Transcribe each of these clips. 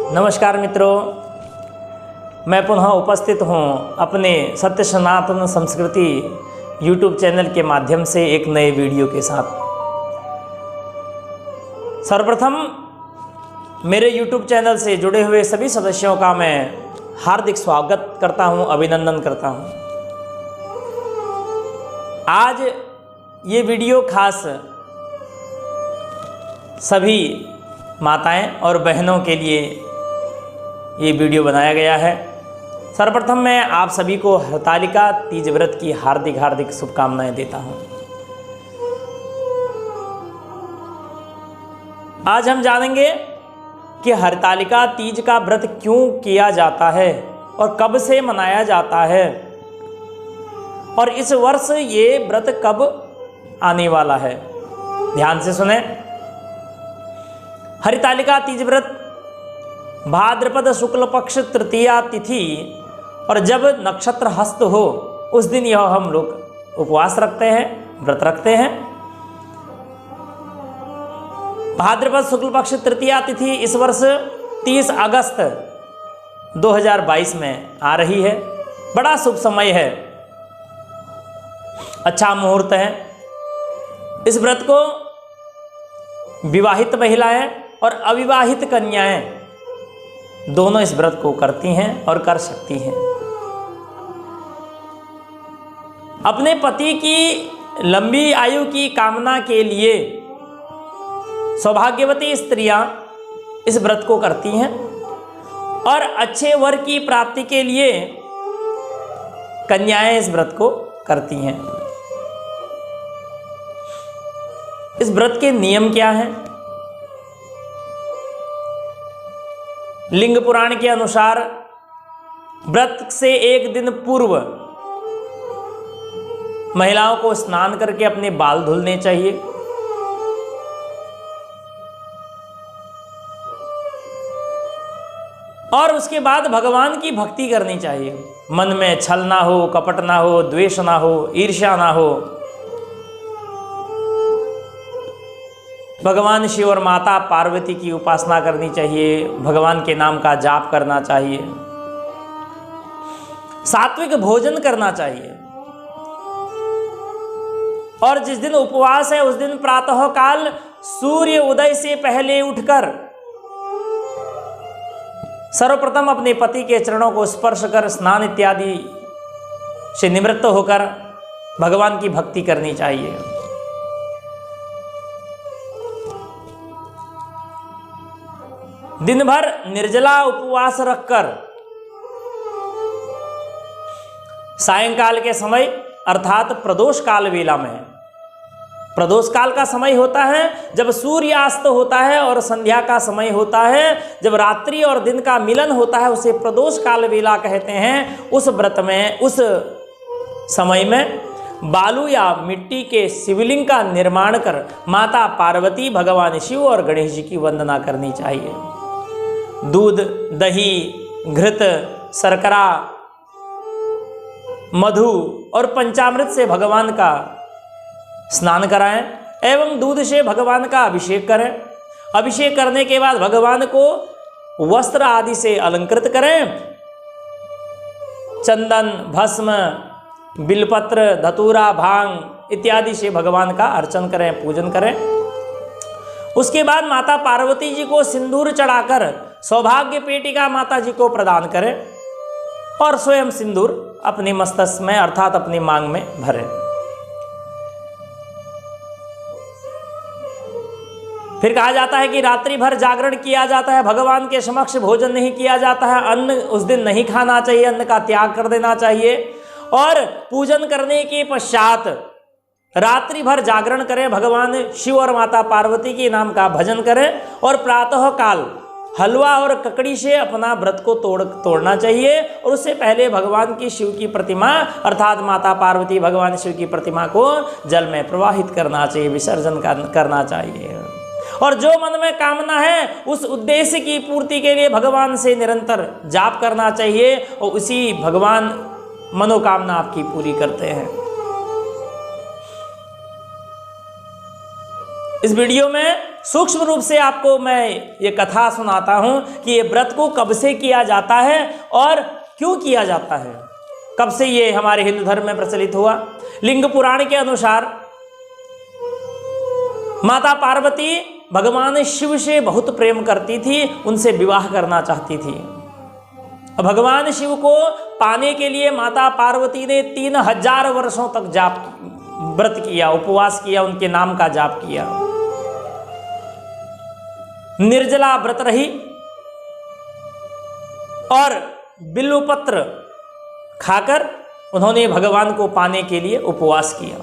नमस्कार मित्रों, मैं पुनः उपस्थित हूँ अपने सत्य सनातन संस्कृति यूट्यूब चैनल के माध्यम से एक नए वीडियो के साथ। सर्वप्रथम मेरे यूट्यूब चैनल से जुड़े हुए सभी सदस्यों का मैं हार्दिक स्वागत करता हूँ, अभिनंदन करता हूँ। आज ये वीडियो खास सभी माताएं और बहनों के लिए ये वीडियो बनाया गया है। सर्वप्रथम मैं आप सभी को हरतालिका तीज व्रत की हार्दिक शुभकामनाएं देता हूं। आज हम जानेंगे कि हरतालिका तीज का व्रत क्यों किया जाता है और कब से मनाया जाता है, और इस वर्ष ये व्रत कब आने वाला है। ध्यान से सुने। हरतालिका तीज व्रत भाद्रपद शुक्ल पक्ष तृतीया तिथि और जब नक्षत्र हस्त हो उस दिन यह हम लोग उपवास रखते हैं, व्रत रखते हैं। भाद्रपद शुक्ल पक्ष तृतीया तिथि इस वर्ष 30 अगस्त 2022 में आ रही है। बड़ा शुभ समय है, अच्छा मुहूर्त है। इस व्रत को विवाहित महिलाएं और अविवाहित कन्याएं दोनों इस व्रत को करती हैं और कर सकती हैं। अपने पति की लंबी आयु की कामना के लिए सौभाग्यवती स्त्रियां इस व्रत को करती हैं और अच्छे वर की प्राप्ति के लिए कन्याएं इस व्रत को करती हैं। इस व्रत के नियम क्या हैं? लिंग पुराण के अनुसार व्रत से एक दिन पूर्व महिलाओं को स्नान करके अपने बाल धुलने चाहिए। और उसके बाद भगवान की भक्ति करनी चाहिए। मन में छल ना हो, कपट ना हो, द्वेष ना हो, ईर्ष्या ना हो। भगवान शिव और माता पार्वती की उपासना करनी चाहिए। भगवान के नाम का जाप करना चाहिए। सात्विक भोजन करना चाहिए। और जिस दिन उपवास है उस दिन प्रातः काल सूर्य उदय से पहले उठकर सर्वप्रथम अपने पति के चरणों को स्पर्श कर स्नान इत्यादि से निवृत्त होकर भगवान की भक्ति करनी चाहिए। दिन भर निर्जला उपवास रखकर सायंकाल के समय अर्थात प्रदोष काल वेला में, प्रदोष काल का समय होता है जब सूर्यास्त होता है और संध्या का समय होता है जब रात्रि और दिन का मिलन होता है, उसे प्रदोष काल वेला कहते हैं। उस व्रत में, उस समय में बालू या मिट्टी के शिवलिंग का निर्माण कर माता पार्वती, भगवान शिव और गणेश जी की वंदना करनी चाहिए। दूध, दही, घृत, शर्करा, मधु और पंचामृत से भगवान का स्नान कराएं एवं दूध से भगवान का अभिषेक करें। अभिषेक करने के बाद भगवान को वस्त्र आदि से अलंकृत करें। चंदन, भस्म, बिलपत्र, धतूरा, भांग इत्यादि से भगवान का अर्चन करें, पूजन करें। उसके बाद माता पार्वती जी को सिंदूर चढ़ाकर सौभाग्य पेटिका माता जी को प्रदान करें और स्वयं सिंदूर अपने मस्तक में अर्थात अपनी मांग में भरें। फिर कहा जाता है कि रात्रि भर जागरण किया जाता है, भगवान के समक्ष भोजन नहीं किया जाता है। अन्न उस दिन नहीं खाना चाहिए, अन्न का त्याग कर देना चाहिए। और पूजन करने के पश्चात रात्रि भर जागरण करें, भगवान शिव और माता पार्वती के नाम का भजन करें और प्रातः काल हलवा और ककड़ी से अपना व्रत को तोड़ना चाहिए। और उससे पहले भगवान की शिव की प्रतिमा अर्थात माता पार्वती, भगवान शिव की प्रतिमा को जल में प्रवाहित करना चाहिए, विसर्जन करना चाहिए। और जो मन में कामना है उस उद्देश्य की पूर्ति के लिए भगवान से निरंतर जाप करना चाहिए और उसी भगवान मनोकामना आपकी पूरी करते हैं। इस वीडियो में सूक्ष्म रूप से आपको मैं ये कथा सुनाता हूँ कि ये व्रत को कब से किया जाता है और क्यों किया जाता है, कब से ये हमारे हिंदू धर्म में प्रचलित हुआ। लिंग पुराण के अनुसार माता पार्वती भगवान शिव से बहुत प्रेम करती थी, उनसे विवाह करना चाहती थी। भगवान शिव को पाने के लिए माता पार्वती ने 3000 वर्षों तक व्रत किया, उपवास किया, उनके नाम का जाप किया, निर्जला व्रत रही और बिल्वपत्र खाकर उन्होंने भगवान को पाने के लिए उपवास किया।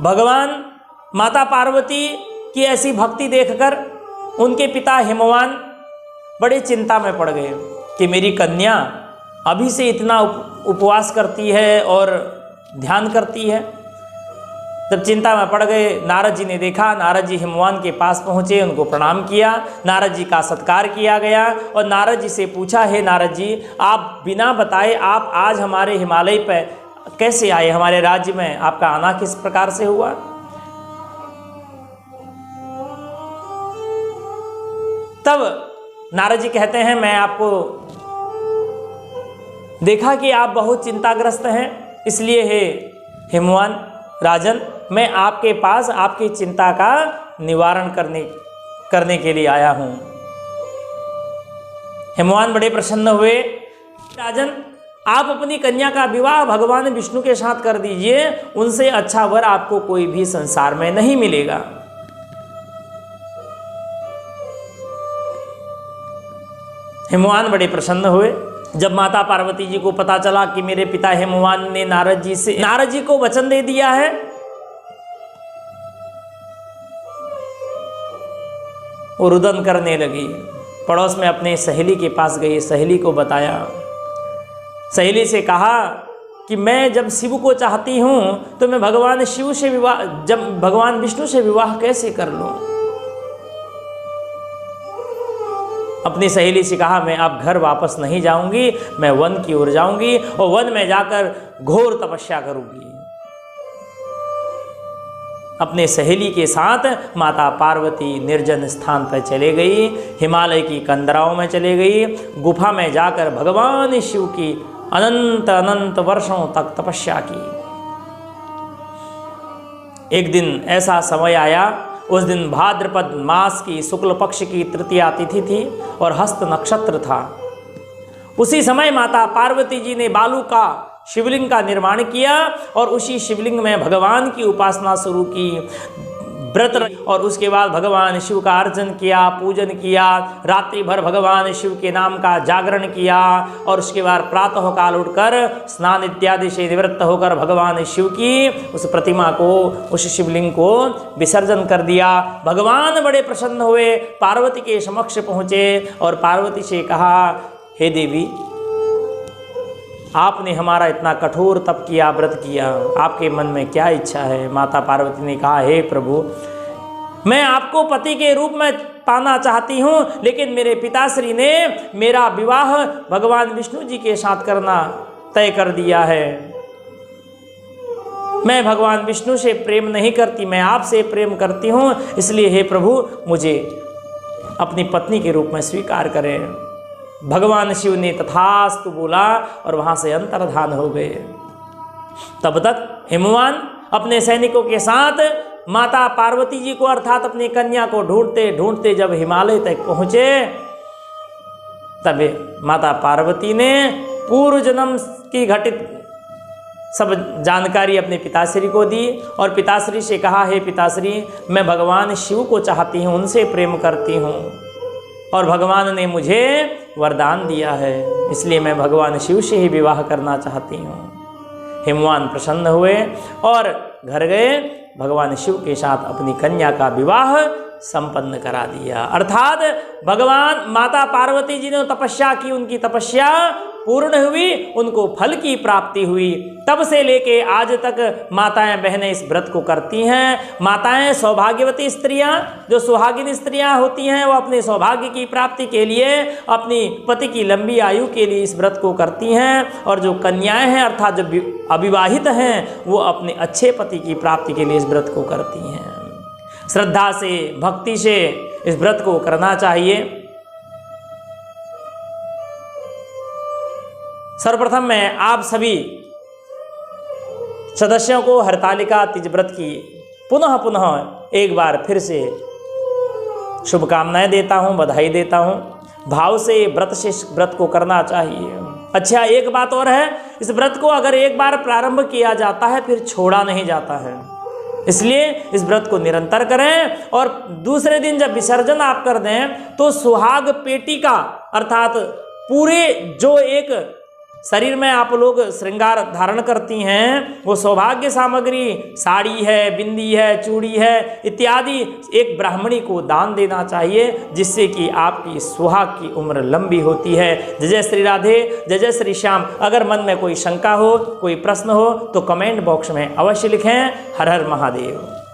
भगवान माता पार्वती की ऐसी भक्ति देखकर उनके पिता हिमवान बड़े चिंता में पड़ गए कि मेरी कन्या अभी से इतना उपवास करती है और ध्यान करती है। जब चिंता में पड़ गए, नारद जी ने देखा, नारद जी हिमवान के पास पहुँचे, उनको प्रणाम किया, नारद जी का सत्कार किया गया और नारद जी से पूछा, हे नारद जी, आप बिना बताए आप आज हमारे हिमालय पर कैसे आए, हमारे राज्य में आपका आना किस प्रकार से हुआ। तब नारद जी कहते हैं, मैं आपको देखा कि आप बहुत चिंताग्रस्त हैं, इसलिए हे हिमवान राजन, मैं आपके पास आपकी चिंता का निवारण करने के लिए आया हूं। हिमवान बड़े प्रसन्न हुए। राजन, आप अपनी कन्या का विवाह भगवान विष्णु के साथ कर दीजिए, उनसे अच्छा वर आपको कोई भी संसार में नहीं मिलेगा। हिमवान बड़े प्रसन्न हुए। जब माता पार्वती जी को पता चला कि मेरे पिता हिमवान ने नारद जी को वचन दे दिया है, वो रुदन करने लगी। पड़ोस में अपने सहेली के पास गई, सहेली को बताया। सहेली से कहा कि मैं जब शिव को चाहती हूं तो मैं भगवान शिव से विवाह, जब भगवान विष्णु से विवाह कैसे कर लूं। अपनी सहेली से कहा, मैं अब घर वापस नहीं जाऊंगी, मैं वन की ओर जाऊंगी और वन में जाकर घोर तपस्या करूंगी। अपने सहेली के साथ माता पार्वती निर्जन स्थान पर चले गई, हिमालय की कंदराओं में चले गई, गुफा में जाकर भगवान शिव की अनंत अनंत वर्षों तक तपस्या की। एक दिन ऐसा समय आया, उस दिन भाद्रपद मास की शुक्ल पक्ष की तृतीया तिथि थी और हस्त नक्षत्र था। उसी समय माता पार्वती जी ने बालू का शिवलिंग का निर्माण किया और उसी शिवलिंग में भगवान की उपासना शुरू की, व्रत, और उसके बाद भगवान शिव का अर्चन किया, पूजन किया, रात्रि भर भगवान शिव के नाम का जागरण किया और उसके बाद प्रातः काल उठकर स्नान इत्यादि से निवृत्त होकर भगवान शिव की उस प्रतिमा को, उस शिवलिंग को विसर्जन कर दिया। भगवान बड़े प्रसन्न हुए, पार्वती के समक्ष पहुँचे और पार्वती से कहा, हे देवी, आपने हमारा इतना कठोर तप किया, व्रत किया, आपके मन में क्या इच्छा है। माता पार्वती ने कहा, हे प्रभु, मैं आपको पति के रूप में पाना चाहती हूँ, लेकिन मेरे पिताश्री ने मेरा विवाह भगवान विष्णु जी के साथ करना तय कर दिया है। मैं भगवान विष्णु से प्रेम नहीं करती, मैं आपसे प्रेम करती हूँ, इसलिए हे प्रभु, मुझे अपनी पत्नी के रूप में स्वीकार करें। भगवान शिव ने तथास्तु बोला और वहाँ से अंतर्धान हो गए। तब तक हिमवान अपने सैनिकों के साथ माता पार्वती जी को अर्थात अपनी कन्या को ढूंढते ढूंढते जब हिमालय तक पहुँचे, तब माता पार्वती ने पूर्व जन्म की घटित सब जानकारी अपने पिताश्री को दी और पिताश्री से कहा, हे पिताश्री, मैं भगवान शिव को चाहती हूँ, उनसे प्रेम करती हूँ और भगवान ने मुझे वरदान दिया है, इसलिए मैं भगवान शिव से ही विवाह करना चाहती हूँ। हिमवान प्रसन्न हुए और घर गए, भगवान शिव के साथ अपनी कन्या का विवाह संपन्न करा दिया। अर्थात भगवान माता पार्वती जी ने तपस्या की, उनकी तपस्या पूर्ण हुई, उनको फल की प्राप्ति हुई। तब से लेके आज तक माताएं बहनें इस व्रत को करती हैं। माताएं सौभाग्यवती स्त्रियां, जो सुहागिन स्त्रियां होती हैं, वो अपने सौभाग्य की प्राप्ति के लिए, अपनी पति की लंबी आयु के लिए इस व्रत को करती हैं। और जो कन्याएं हैं अर्थात जो अविवाहित हैं, वो अपने अच्छे पति की प्राप्ति के लिए इस व्रत को करती हैं। श्रद्धा से, भक्ति से इस व्रत को करना चाहिए। सर्वप्रथम मैं आप सभी सदस्यों को हरतालिका तीज व्रत की पुनः पुनः एक बार फिर से शुभकामनाएं देता हूं, बधाई देता हूं। भाव से व्रत से व्रत को करना चाहिए। अच्छा, एक बात और है, इस व्रत को अगर एक बार प्रारंभ किया जाता है फिर छोड़ा नहीं जाता है, इसलिए इस व्रत को निरंतर करें। और दूसरे दिन जब विसर्जन आप कर दें तो सुहाग पेटी का अर्थात पूरे जो एक शरीर में आप लोग श्रृंगार धारण करती हैं, वो सौभाग्य सामग्री साड़ी है, बिंदी है, चूड़ी है इत्यादि एक ब्राह्मणी को दान देना चाहिए, जिससे कि आपकी सुहाग की उम्र लंबी होती है। जय जय श्री राधे, जय जय श्री श्याम। अगर मन में कोई शंका हो, कोई प्रश्न हो तो कमेंट बॉक्स में अवश्य लिखें। हर हर महादेव।